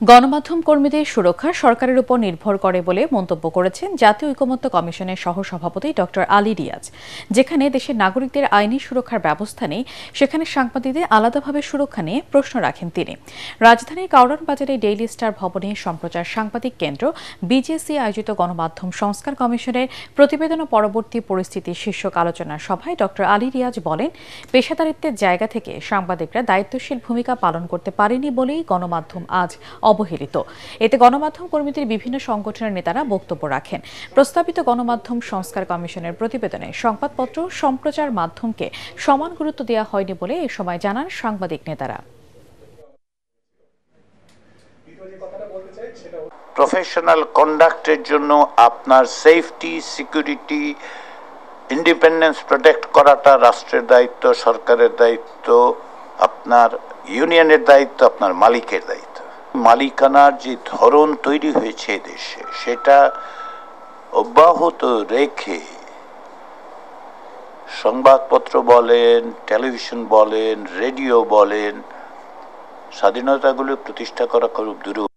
গণমাধ্যম কর্মীদের সুরক্ষা সরকারের উপর নির্ভর করে বলে মন্তব্য করেছেন জাতীয় ঐকমত্য কমিশনের সহসভাপতি ডক্টর আলী রিয়াজ। যেখানে দেশের নাগরিকদের আইনি সুরক্ষার ব্যবস্থা নেই, সেখানে সাংবাদিকদের আলাদাভাবে সুরক্ষা নিয়ে প্রশ্ন রাখেন তিনি। রাজধানীর কাউরান বাজারে ডেইলি স্টার ভবনে সম্প্রচার সাংবাদিক কেন্দ্র বিজেসি আয়োজিত গণমাধ্যম সংস্কার কমিশনের প্রতিবেদন ও পরবর্তী পরিস্থিতি শীর্ষক আলোচনা সভায় ডক্টর আলী রিয়াজ বলেন, পেশাদারিত্বের জায়গা থেকে সাংবাদিকরা দায়িত্বশীল ভূমিকা পালন করতে পারেনি বলেই গণমাধ্যম আজ অবহেলিত। এতে গণমাধ্যম কর্মীদের বিভিন্ন সংগঠনের নেতারা বক্তব্য রাখেন। প্রস্তাবিত গণমাধ্যম সংস্কার কমিশনের প্রতিবেদনে সংবাদপত্র সম্প্রচার মাধ্যমকে সমান গুরুত্ব দেওয়া হয়নি বলে এ সময় জানান সাংবাদিক নেতারা। প্রফেশনাল কন্ডাক্টের জন্য আপনার সেফটি, সিকিউরিটি, ইন্ডিপেন্ডেন্স প্রোটেক্ট করাটা রাষ্ট্রের দায়িত্ব, সরকারের দায়িত্ব, আপনার ইউনিয়নের দায়িত্ব, আপনার মালিকের দায়িত্ব। মালিকানার যে ধরন তৈরি হয়েছে দেশে, সেটা অব্যাহত রেখে সংবাদপত্র বলেন, টেলিভিশন বলেন, রেডিও বলেন, স্বাধীনতাগুলো প্রতিষ্ঠা করা খুব দুরূহ।